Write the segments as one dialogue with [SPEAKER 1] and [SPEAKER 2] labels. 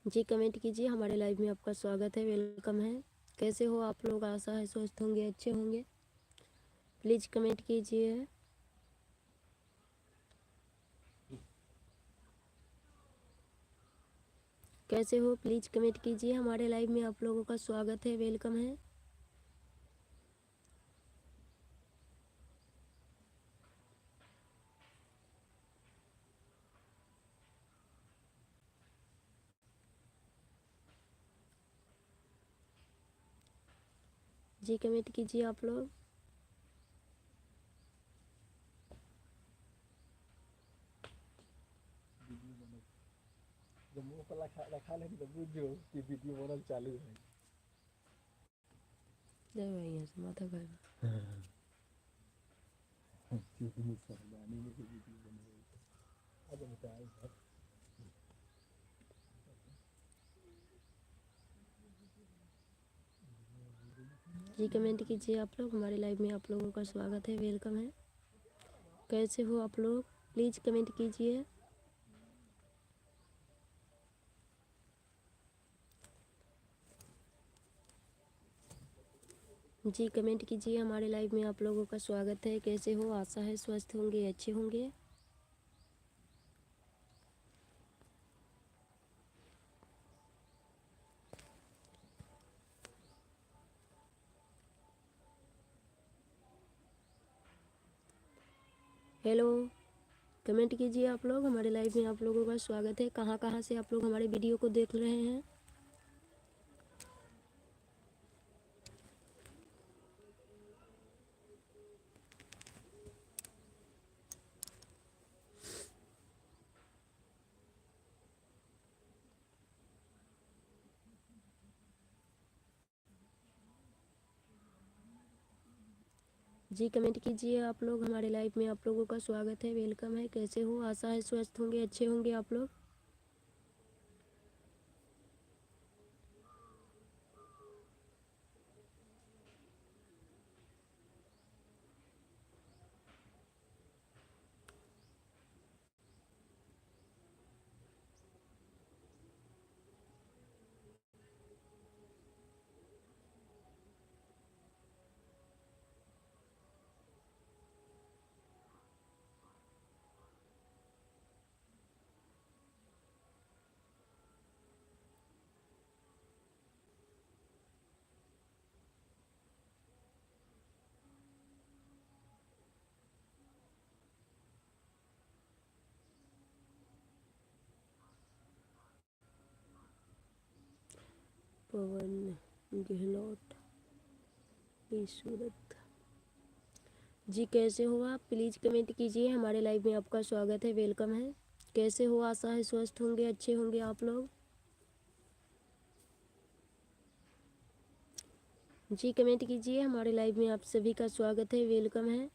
[SPEAKER 1] जी comment कीजिए, हमारे live में आपका स्वागत है, वेलकम है। कैसे हो आप लोग? आशा है स्वस्थ होंगे, अच्छे होंगे। प्लीज़ कमेंट कीजिए। कैसे हो प्लीज़ कमेंट कीजिए, हमारे लाइव में आप लोगों का स्वागत है, वेलकम है। जी कमेंट कीजिए आप लोग।
[SPEAKER 2] जब मुंह पर रखा लेनी तो बुझो कि वीडियो बनल चालू है।
[SPEAKER 1] जय भाई, यहाँ से माथा खाएगा।
[SPEAKER 2] चुटनी सरदानी में से वीडियो बनाई। अब बताए सर।
[SPEAKER 1] जी कमेंट कीजिए आप लोग, हमारे लाइव में आप लोगों का स्वागत है, वेलकम है। कैसे हो आप लोग? प्लीज़ कमेंट कीजिए। जी कमेंट कीजिए, हमारे लाइव में आप लोगों का स्वागत है। कैसे हो? आशा है स्वस्थ होंगे, अच्छे होंगे। हेलो, कमेंट कीजिए आप लोग, हमारे लाइव में आप लोगों का स्वागत है। कहाँ कहाँ से आप लोग हमारे वीडियो को देख रहे हैं? जी कमेंट कीजिए आप लोग, हमारे लाइव में आप लोगों का स्वागत है, वेलकम है। कैसे हो? आशा है स्वस्थ होंगे, अच्छे होंगे आप लोग। पवन गहलोत की सूरत। जी कैसे हो आप? प्लीज़ कमेंट कीजिए, हमारे लाइव में आपका स्वागत है, वेलकम है। कैसे हो? आशा है स्वस्थ होंगे, अच्छे होंगे आप लोग। जी कमेंट कीजिए, हमारे लाइव में आप सभी का स्वागत है, वेलकम है।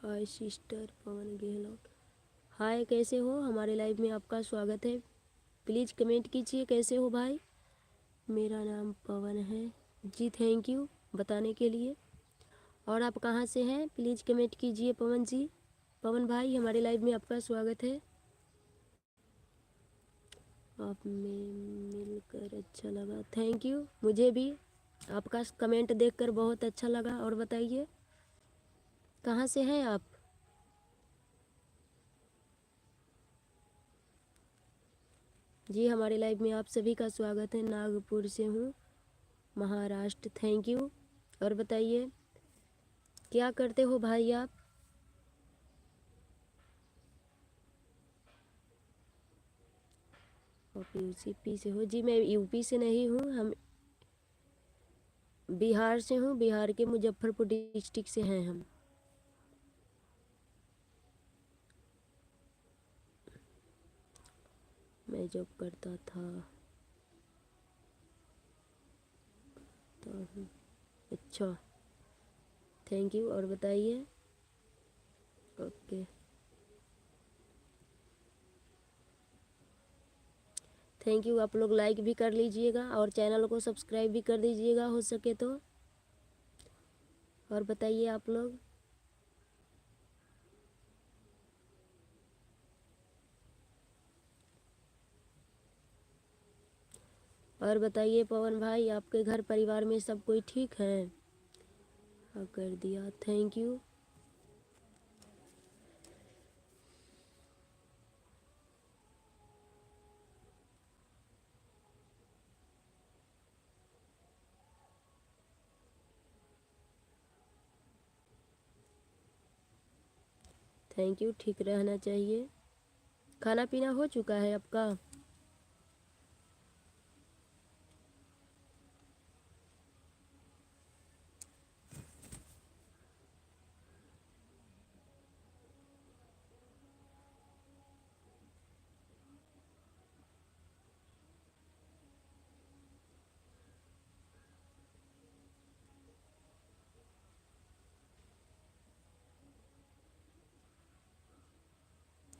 [SPEAKER 1] हाय सिस्टर पवन गहलोत। हाय, कैसे हो? हमारे लाइव में आपका स्वागत है। प्लीज़ कमेंट कीजिए, कैसे हो भाई? मेरा नाम पवन है। जी थैंक यू बताने के लिए। और आप कहाँ से हैं? प्लीज़ कमेंट कीजिए पवन जी। पवन भाई, हमारे लाइव में आपका स्वागत है। आप में मिलकर अच्छा लगा, थैंक यू। मुझे भी आपका कमेंट देखकर बहुत अच्छा लगा। और बताइए, कहाँ से हैं आप? जी हमारे लाइव में आप सभी का स्वागत है। नागपुर से हूँ, महाराष्ट्र। Thank you. और बताइए, क्या करते हो भाई आप? आप यूपी से हो? जी मैं यूपी से नहीं हूँ, हम बिहार से हूँ। बिहार के मुजफ्फरपुर डिस्ट्रिक्ट से हैं हम। मैं जॉब करता था तो। अच्छा, थैंक यू। और बताइए। Okay, thank you. आप लोग लाइक भी कर लीजिएगा और चैनल को सब्सक्राइब भी कर दीजिएगा हो सके तो। और बताइए आप लोग। और बताइए पवन भाई, आपके घर परिवार में सब कोई ठीक है? हाँ कर दिया, थैंक यू। थैंक यू, ठीक रहना चाहिए। खाना पीना हो चुका है आपका?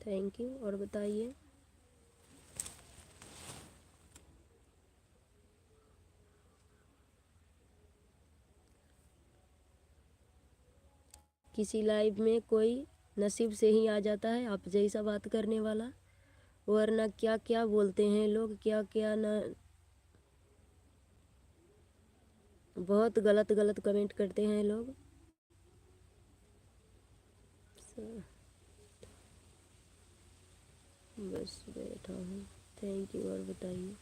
[SPEAKER 1] Thank you. और बताइए। किसी लाइफ में कोई नसीब से ही आ जाता है आप जैसा बात करने वाला, वरना क्या क्या बोलते हैं लोग, क्या क्या ना, बहुत गलत गलत कमेंट करते हैं लोग। बस बैठा हूँ। Thank you. और बताइए।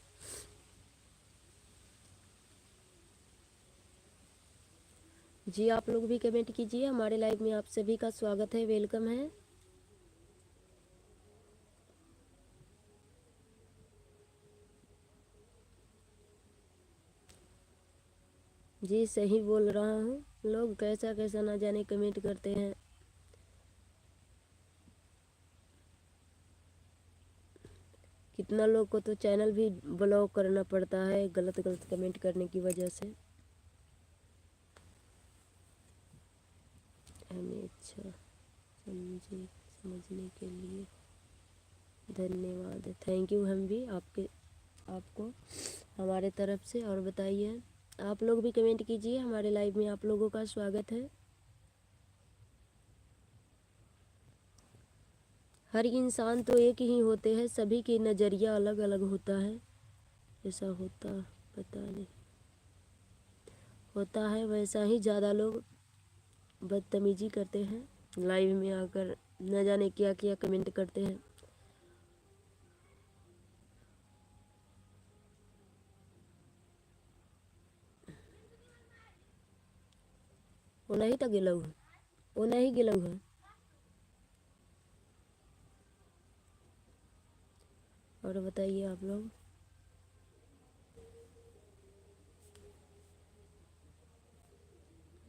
[SPEAKER 1] जी आप लोग भी कमेंट कीजिए। हमारे लाइव में आप सभी का स्वागत है, वेलकम है। जी सही बोल रहा हूँ। लोग कैसा कैसा ना जाने कमेंट करते हैं। कितना लोग को तो चैनल भी ब्लॉक करना पड़ता है गलत गलत कमेंट करने की वजह से। हमें अच्छा समझने के लिए धन्यवाद। Thank you. हम भी आपको हमारे तरफ से। और बताइए, आप लोग भी कमेंट कीजिए। हमारे लाइव में आप लोगों का स्वागत है। हर इंसान तो एक ही होते हैं, सभी की नज़रिया अलग अलग होता है। ऐसा होता पता नहीं होता है, वैसा ही ज़्यादा लोग बदतमीजी करते हैं लाइव में आकर, न जाने क्या क्या कमेंट करते हैं। वो नहीं तो गिलऊ है, वो नहीं गिलऊ है। और बताइए आप लोग।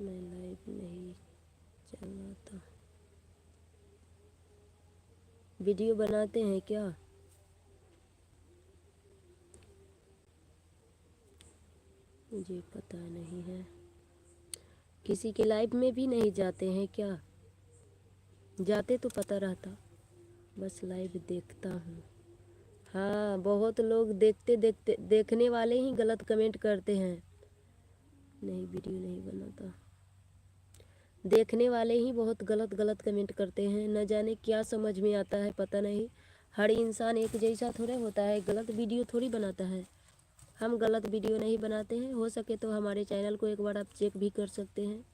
[SPEAKER 1] मैं लाइव नहीं चलाता। वीडियो बनाते हैं क्या? मुझे पता नहीं है। किसी के लाइव में भी नहीं जाते हैं क्या? जाते तो पता रहता। बस लाइव देखता हूँ। हाँ, बहुत लोग देखते देखते देखने वाले ही गलत कमेंट करते हैं। नहीं, वीडियो नहीं बनाता। देखने वाले ही बहुत गलत गलत कमेंट करते हैं, न जाने क्या समझ में आता है, पता नहीं। हर इंसान एक जैसा थोड़े होता है, गलत वीडियो थोड़ी बनाता है। हम गलत वीडियो नहीं बनाते हैं। हो सके तो हमारे चैनल को एक बार आप चेक भी कर सकते हैं।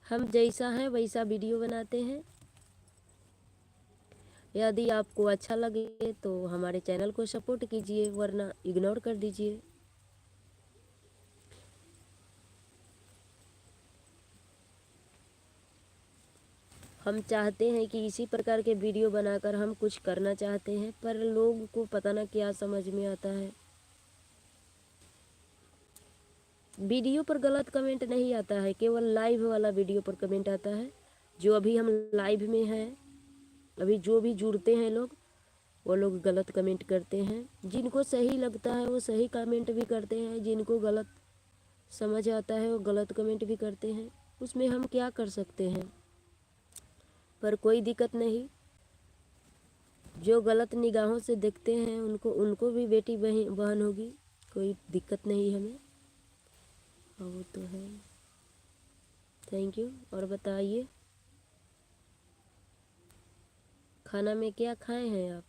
[SPEAKER 1] हम जैसा है वैसा वीडियो बनाते हैं। यदि आपको अच्छा लगे तो हमारे चैनल को सपोर्ट कीजिए, वरना इग्नोर कर दीजिए। हम चाहते हैं कि इसी प्रकार के वीडियो बनाकर हम कुछ करना चाहते हैं, पर लोगों को पता ना क्या समझ में आता है। वीडियो पर गलत कमेंट नहीं आता है, केवल लाइव वाला वीडियो पर कमेंट आता है। जो अभी हम लाइव में हैं, अभी जो भी जुड़ते हैं लोग, वो लोग गलत कमेंट करते हैं। जिनको सही लगता है वो सही कमेंट भी करते हैं, जिनको गलत समझ आता है वो गलत कमेंट भी करते हैं। उसमें हम क्या कर सकते हैं? पर कोई दिक्कत नहीं। जो गलत निगाहों से देखते हैं उनको उनको भी बेटी बहन होगी, कोई दिक्कत नहीं हमें। हाँ वो तो है। Thank you. और बताइए खाना में क्या खाए हैं आप?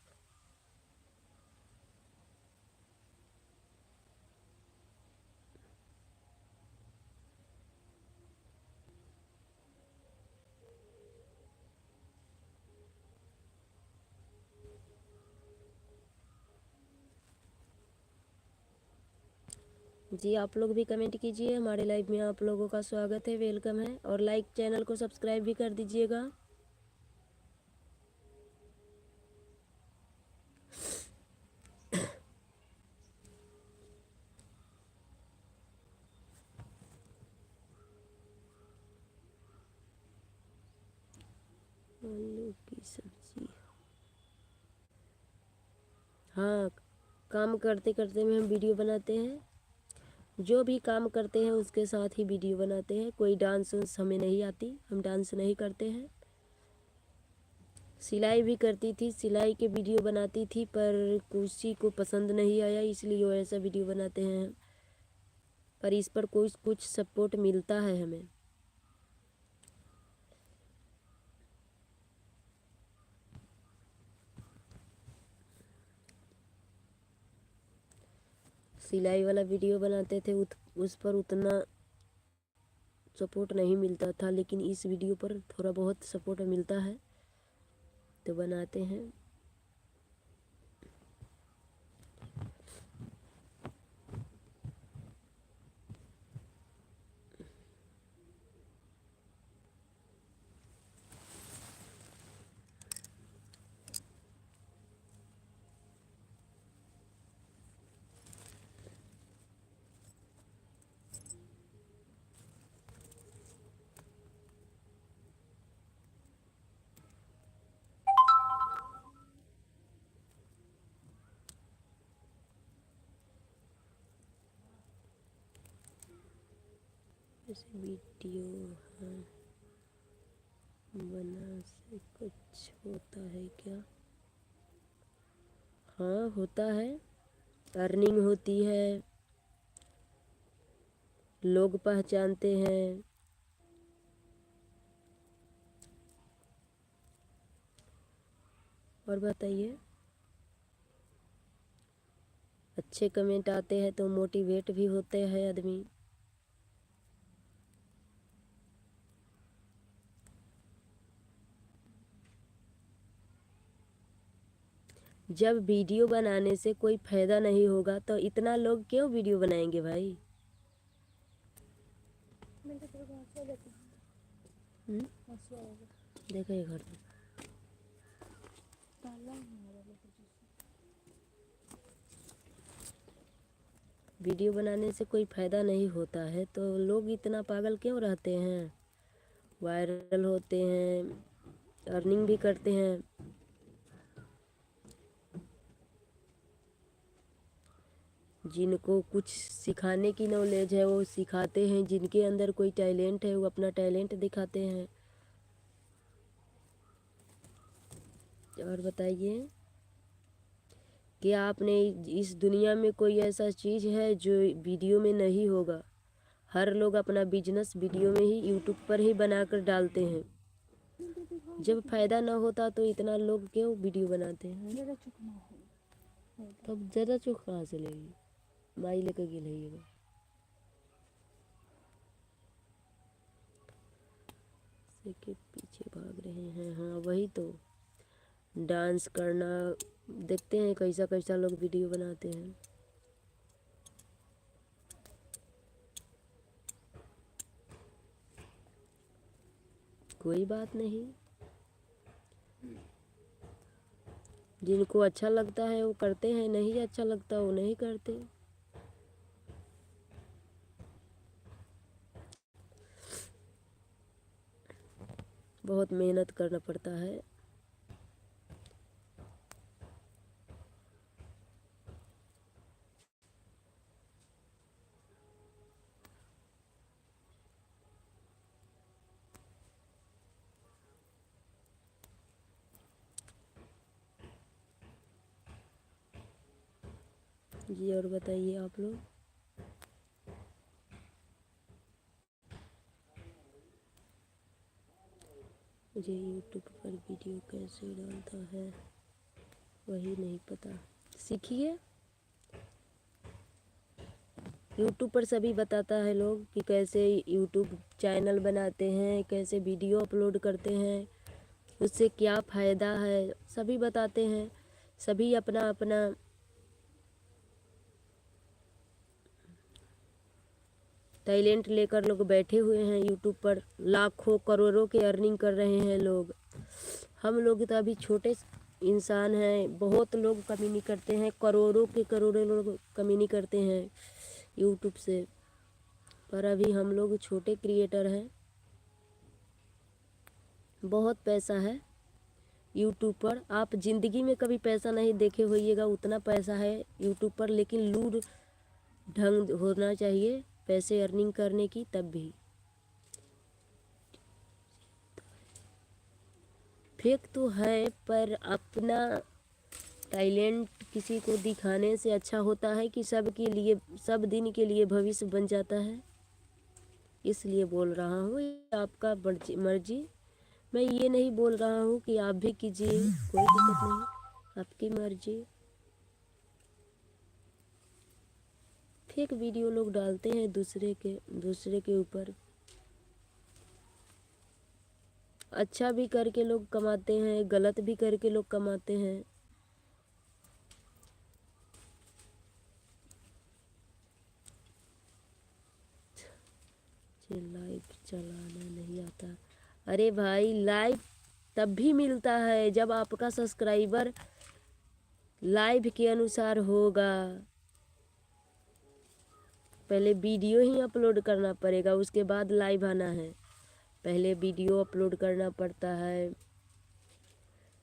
[SPEAKER 1] जी आप लोग भी कमेंट कीजिए, हमारे लाइव में आप लोगों का स्वागत है, वेलकम है। और लाइक चैनल को सब्सक्राइब भी कर दीजिएगा। आलू की सब्जी, हाँ काम करते करते में हम वीडियो बनाते हैं। जो भी काम करते हैं उसके साथ ही वीडियो बनाते हैं। कोई डांस उन्स हमें नहीं आती, हम डांस नहीं करते हैं। सिलाई भी करती थी, सिलाई के वीडियो बनाती थी, पर किसी को पसंद नहीं आया, इसलिए वो ऐसा वीडियो बनाते हैं। पर इस पर कुछ कुछ सपोर्ट मिलता है हमें। सिलाई वाला वीडियो बनाते थे उस पर उतना सपोर्ट नहीं मिलता था, लेकिन इस वीडियो पर थोड़ा बहुत सपोर्ट मिलता है तो बनाते हैं। जैसे वीडियो हाँ बना से कुछ होता है क्या? हाँ होता है, अर्निंग होती है, लोग पहचानते हैं। और बताइए, अच्छे कमेंट आते हैं तो मोटिवेट भी होते हैं आदमी। जब वीडियो बनाने से कोई फायदा नहीं होगा तो इतना लोग क्यों वीडियो बनाएंगे भाई? देखिए घर पे वीडियो बनाने से कोई फ़ायदा नहीं होता है तो लोग इतना पागल क्यों रहते हैं? वायरल होते हैं, अर्निंग भी करते हैं। जिनको कुछ सिखाने की नॉलेज है वो सिखाते हैं, जिनके अंदर कोई टैलेंट है वो अपना टैलेंट दिखाते हैं। और बताइए, क्या आपने इस दुनिया में कोई ऐसा चीज़ है जो वीडियो में नहीं होगा? हर लोग अपना बिजनेस वीडियो में ही यूट्यूब पर ही बनाकर डालते हैं। जब फायदा ना होता तो इतना लोग क्यों वीडियो बनाते हैं? तब ज़्यादा चुक कहाँ से लेगी? माई लेकर गिल के पीछे भाग रहे हैं। हाँ वही तो, डांस करना देखते हैं, कैसा कैसा लोग वीडियो बनाते हैं। कोई बात नहीं, जिनको अच्छा लगता है वो करते हैं, नहीं अच्छा लगता वो नहीं करते। बहुत मेहनत करना पड़ता है। जी और बताइए आप लोग। मुझे यूट्यूब पर वीडियो कैसे डालता है वही नहीं पता, सीखिए। यूट्यूब पर सभी बताता है लोग कि कैसे यूट्यूब चैनल बनाते हैं, कैसे वीडियो अपलोड करते हैं, उससे क्या फ़ायदा है, सभी बताते हैं। सभी अपना अपना टैलेंट लेकर लोग बैठे हुए हैं यूट्यूब पर, लाखों करोड़ों के अर्निंग कर रहे हैं लोग। हम लोग तो अभी छोटे इंसान हैं, बहुत लोग कमी नहीं करते हैं, करोड़ों के करोड़ों लोग कमी नहीं करते हैं यूट्यूब से, पर अभी हम लोग छोटे क्रिएटर हैं। बहुत पैसा है यूट्यूब पर, आप ज़िंदगी में कभी पैसा नहीं देखे होइएगा, उतना पैसा है यूट्यूब पर। लेकिन लूर ढंग होना चाहिए पैसे अर्निंग करने की, तब भी। फेक तो है, पर अपना टैलेंट किसी को दिखाने से अच्छा होता है कि सबके लिए, सब दिन के लिए भविष्य बन जाता है। इसलिए बोल रहा हूँ, ये आपका मर्जी। मैं ये नहीं बोल रहा हूँ कि आप भी कीजिए, कोई दिक्कत नहीं, आपकी मर्जी। फेक वीडियो लोग डालते हैं दूसरे के ऊपर। अच्छा भी करके लोग कमाते हैं, गलत भी करके लोग कमाते हैं। लाइव चलाना नहीं आता। अरे भाई, लाइव तब भी मिलता है जब आपका सब्सक्राइबर लाइव के अनुसार होगा। पहले वीडियो ही अपलोड करना पड़ेगा, उसके बाद लाइव आना है। पहले वीडियो अपलोड करना पड़ता है,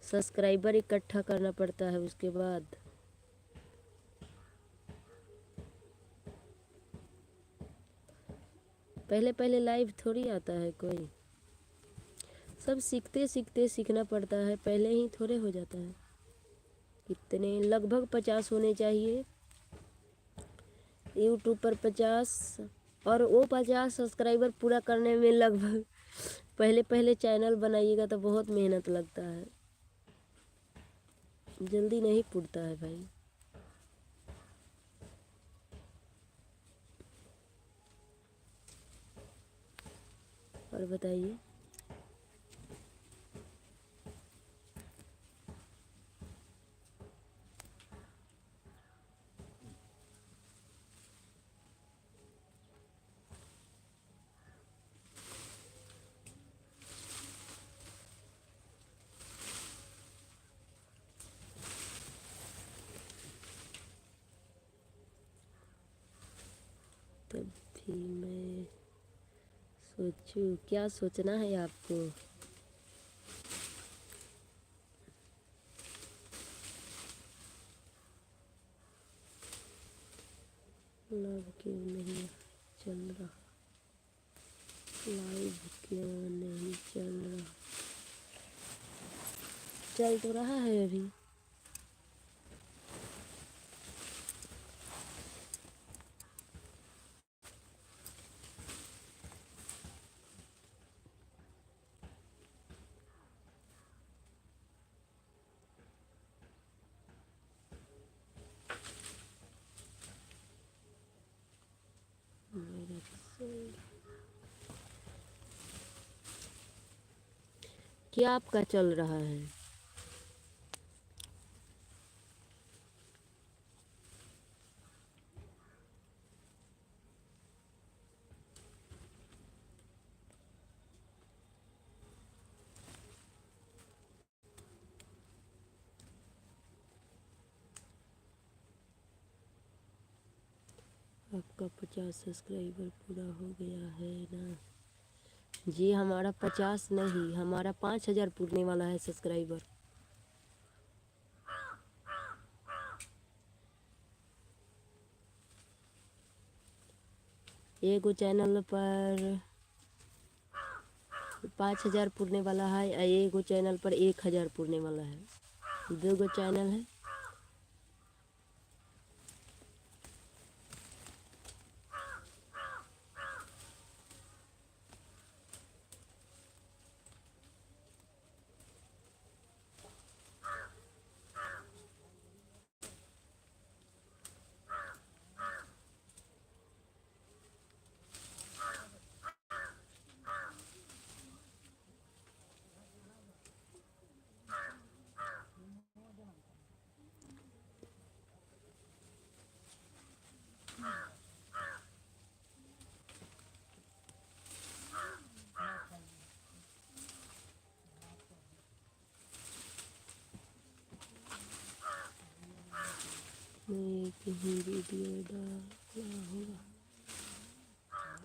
[SPEAKER 1] सब्सक्राइबर इकट्ठा करना पड़ता है, उसके बाद। पहले पहले लाइव थोड़ी आता है कोई, सब सीखते सीखते सीखना पड़ता है, पहले ही थोड़े हो जाता है। कितने, लगभग 50 होने चाहिए यूट्यूब पर, 50। और वो 50 सब्सक्राइबर पूरा करने में लगभग, पहले पहले चैनल बनाइएगा तो बहुत मेहनत लगता है, जल्दी नहीं पुड़ता है भाई। और बताइए। तब भी मैं सोचूं, क्या सोचना है आपको। लाइव क्यों नहीं चल रहा, लाइव क्यों नहीं चल रहा, चल तो रहा है अभी। क्या आपका चल रहा है। आपका 50 सब्सक्राइबर पूरा हो गया है ना। जी, हमारा 50 नहीं, हमारा 5000 पूरने वाला है सब्सक्राइबर। एगो चैनल पर 5000 पूरने वाला है, एगो चैनल पर 1000 पूरने वाला है, 2 गो चैनल है। मैं एक ही वीडियो डाला होगा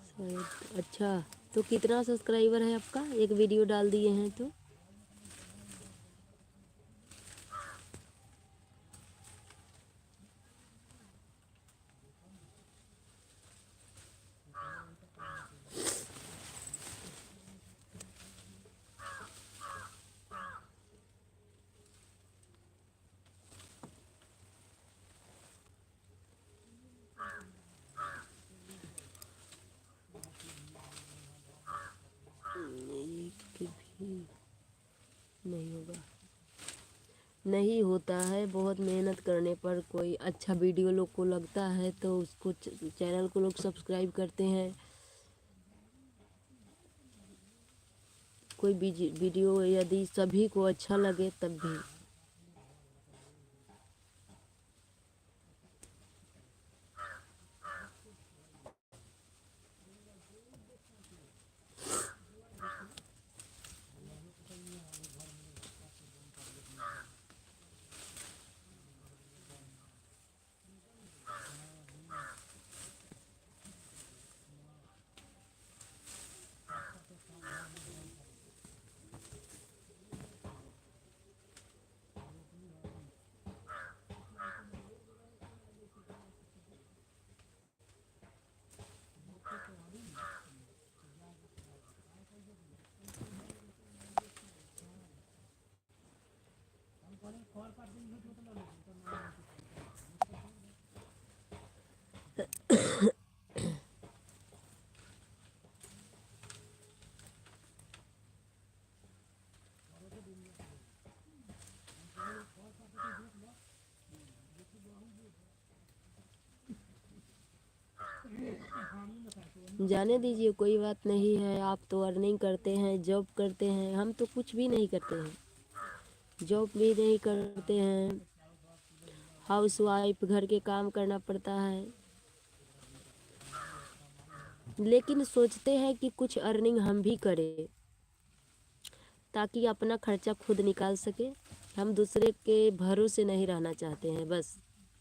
[SPEAKER 1] शायद। अच्छा, तो कितना सब्सक्राइबर है आपका? एक वीडियो डाल दिए हैं तो। एक भी नहीं होगा, नहीं होता है। बहुत मेहनत करने पर कोई अच्छा वीडियो लोग को लगता है तो उसको चैनल को लोग सब्सक्राइब करते हैं। कोई वीडियो यदि सभी को अच्छा लगे तब भी। जाने दीजिए, कोई बात नहीं है। आप तो अर्निंग करते हैं, जॉब करते हैं, हम तो कुछ भी नहीं करते हैं, जॉब भी नहीं करते हैं। हाउस वाइफ, घर के काम करना पड़ता है। लेकिन सोचते हैं कि कुछ अर्निंग हम भी करें ताकि अपना खर्चा खुद निकाल सके। हम दूसरे के भरोसे नहीं रहना चाहते हैं। बस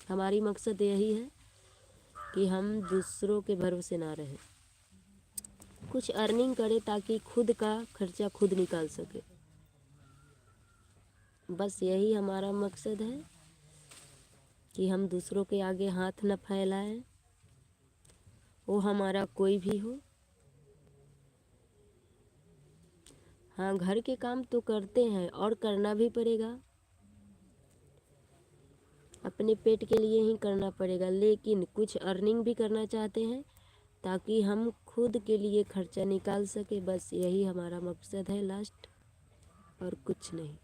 [SPEAKER 1] हमारी मकसद यही है कि हम दूसरों के भरोसे ना रहें, कुछ अर्निंग करें ताकि खुद का खर्चा खुद निकाल सके। बस यही हमारा मकसद है कि हम दूसरों के आगे हाथ न फैलाएं, वो हमारा कोई भी हो। हाँ, घर के काम तो करते हैं और करना भी पड़ेगा, अपने पेट के लिए ही करना पड़ेगा। लेकिन कुछ अर्निंग भी करना चाहते हैं ताकि हम खुद के लिए खर्चा निकाल सके। बस यही हमारा मकसद है लास्ट, और कुछ नहीं।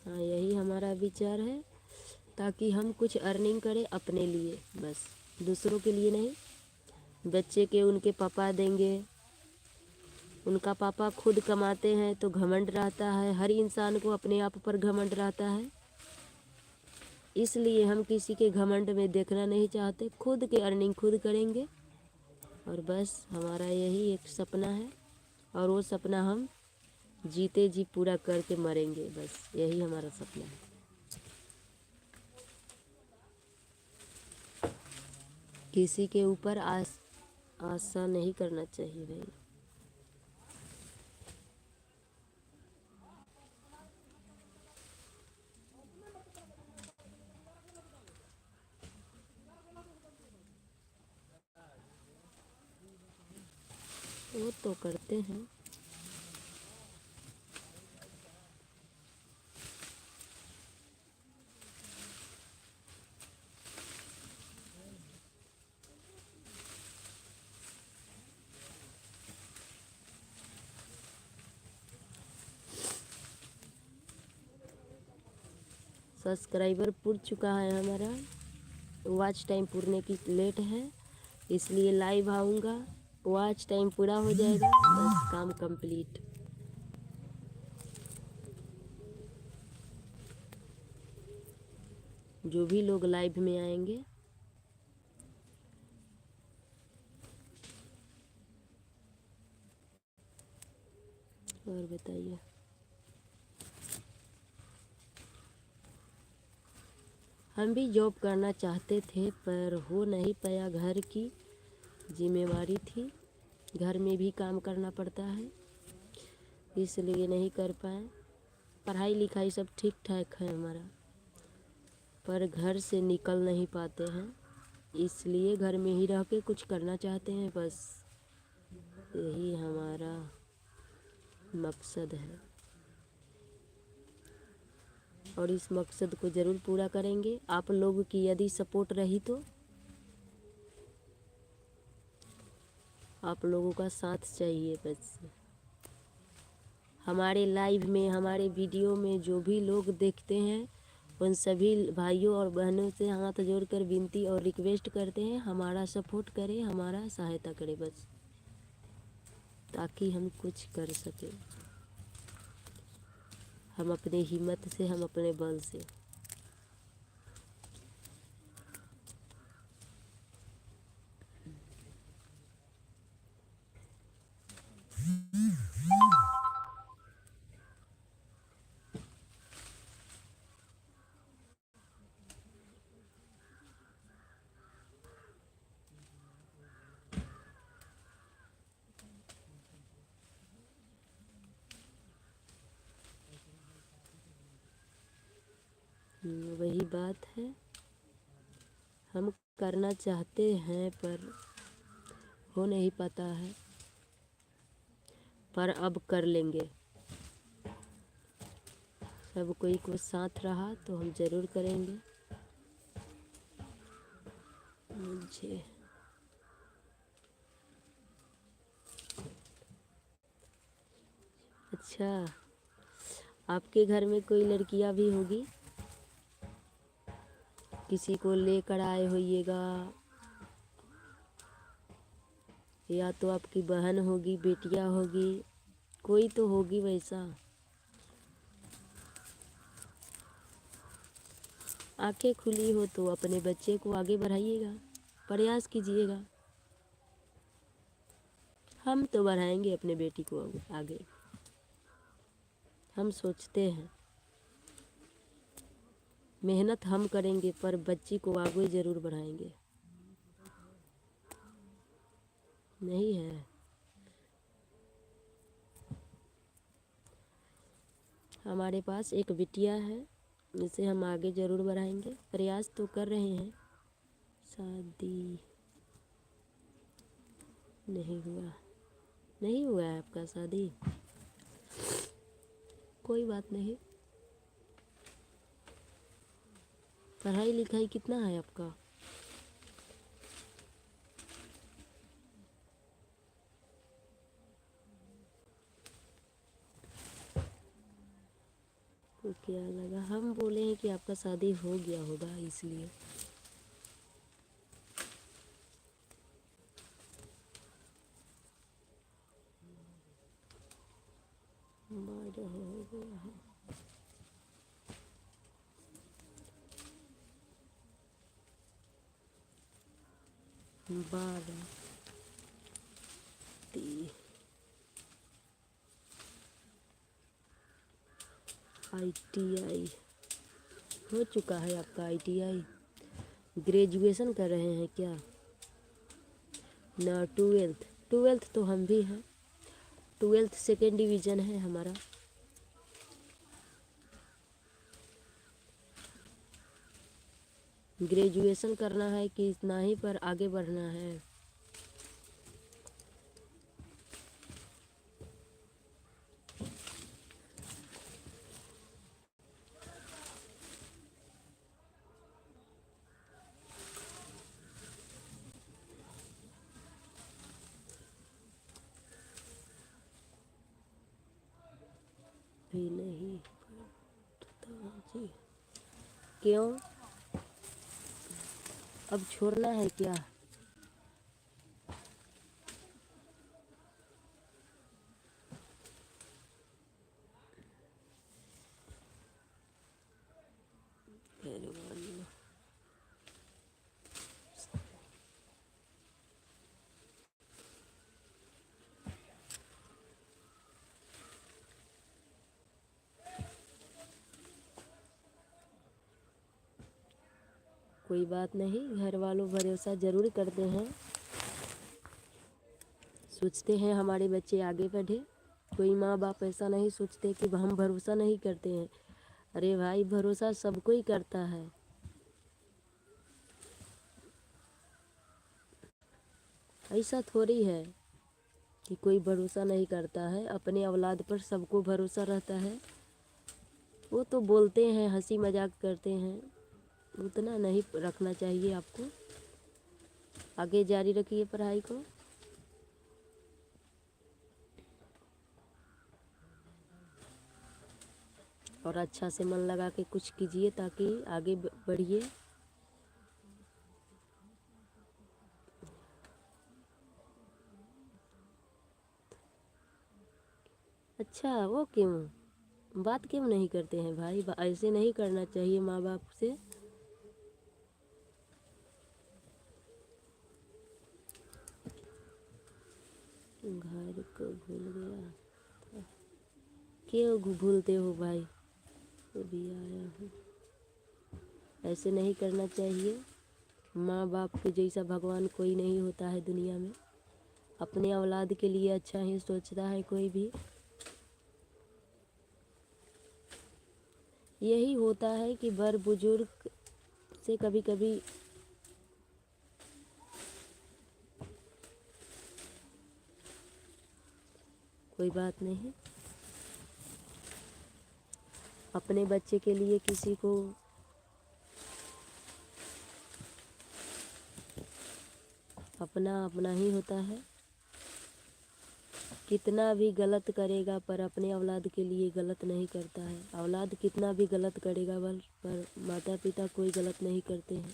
[SPEAKER 1] हाँ, यही हमारा विचार है ताकि हम कुछ अर्निंग करें अपने लिए, बस दूसरों के लिए नहीं। बच्चे के उनके पापा देंगे, उनका पापा खुद कमाते हैं तो घमंड रहता है। हर इंसान को अपने आप पर घमंड रहता है, इसलिए हम किसी के घमंड में देखना नहीं चाहते। खुद के अर्निंग खुद करेंगे, और बस हमारा यही एक सपना है, और वो सपना हम जीते जी पूरा करके मरेंगे। बस यही हमारा सपना है। किसी के ऊपर आशा नहीं करना चाहिए भाई। वो तो करते हैं। सब्सक्राइबर पूर चुका है हमारा, वॉच टाइम पूरने की लेट है, इसलिए लाइव आऊँगा। वॉच टाइम पूरा हो जाएगा, बस काम कंप्लीट। जो भी लोग लाइव में आएंगे और बताइए। हम भी जॉब करना चाहते थे पर हो नहीं पाया, घर की जिम्मेवारी थी, घर में भी काम करना पड़ता है इसलिए नहीं कर पाए। पढ़ाई लिखाई सब ठीक ठाक है हमारा, पर घर से निकल नहीं पाते हैं, इसलिए घर में ही रह के कुछ करना चाहते हैं, बस यही हमारा मकसद है और इस मकसद को ज़रूर पूरा करेंगे। आप लोगों की यदि सपोर्ट रही तो, आप लोगों का साथ चाहिए बस। हमारे लाइव में, हमारे वीडियो में जो भी लोग देखते हैं उन सभी भाइयों और बहनों से हाथ जोड़कर विनती और रिक्वेस्ट करते हैं, हमारा सपोर्ट करें, हमारा सहायता करें बस, ताकि हम कुछ कर सकें, हम अपने हिम्मत से, हम अपने बल से। वही बात है, हम करना चाहते हैं पर हो नहीं पाता है, पर अब कर लेंगे। सब कोई को साथ रहा तो हम ज़रूर करेंगे। मुझे अच्छा, आपके घर में कोई लड़कियां भी होगी, किसी को लेकर आए होइएगा, या तो आपकी बहन होगी, बेटियां होगी, कोई तो होगी वैसा। आंखें खुली हो तो अपने बच्चे को आगे बढ़ाइएगा, प्रयास कीजिएगा। हम तो बढ़ाएंगे अपने बेटी को आगे, हम सोचते हैं, मेहनत हम करेंगे पर बच्ची को आगे ज़रूर बढ़ाएंगे। नहीं है, हमारे पास एक बिटिया है, इसे हम आगे ज़रूर बढ़ाएंगे, प्रयास तो कर रहे हैं। शादी नहीं हुआ, नहीं हुआ है आपका शादी, कोई बात नहीं। पढ़ाई लिखाई कितना है आपका? तो क्या लगा हम बोले हैं कि आपका शादी हो गया होगा इसलिए। बड़ा हो गया है। 12 ITI हो चुका है आपका ITI? ग्रेजुएशन कर रहे हैं क्या ना? 12th तो हम भी हैं, 12th सेकेंड डिवीज़न है हमारा। ग्रेजुएशन करना है कि इतना ही पर आगे बढ़ना है? भी नहीं पता जी, क्यों अब छोड़ना है क्या? पहलवान कोई बात नहीं, घर वालों भरोसा ज़रूर करते हैं, सोचते हैं हमारे बच्चे आगे बढ़े। कोई माँ बाप ऐसा नहीं सोचते कि हम भरोसा नहीं करते हैं। अरे भाई, भरोसा सबको ही करता है। ऐसा थोड़ी है कि कोई भरोसा नहीं करता है। अपने औलाद पर सबको भरोसा रहता है। वो तो बोलते हैं, हंसी मजाक करते हैं, उतना नहीं रखना चाहिए आपको। आगे जारी रखिए पढ़ाई को। और अच्छा से मन लगा के कुछ कीजिए ताकि आगे बढ़िए। अच्छा, वो क्यों बात क्यों नहीं करते हैं भाई? ऐसे नहीं करना चाहिए माँ बाप से। घर को भूल गया था। क्यों भूलते हो भाई? अभी आया हूँ। ऐसे नहीं करना चाहिए। माँ बाप के जैसा भगवान कोई नहीं होता है दुनिया में। अपने औलाद के लिए अच्छा ही सोचता है कोई भी। यही होता है कि बड़ बुजुर्ग से कभी कभी कोई बात नहीं। अपने बच्चे के लिए किसी को अपना अपना ही होता है। कितना भी गलत करेगा पर अपने औलाद के लिए गलत नहीं करता है। औलाद कितना भी गलत करेगा पर माता पिता कोई गलत नहीं करते हैं।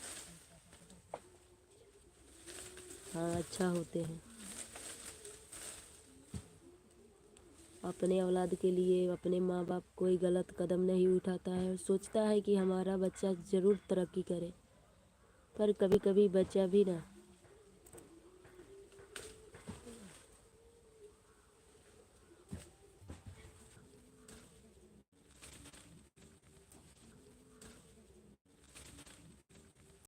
[SPEAKER 1] हाँ, अच्छा होते हैं। अपने औलाद के लिए अपने माँ बाप कोई गलत कदम नहीं उठाता है और सोचता है कि हमारा बच्चा ज़रूर तरक्की करे। पर कभी कभी बच्चा भी ना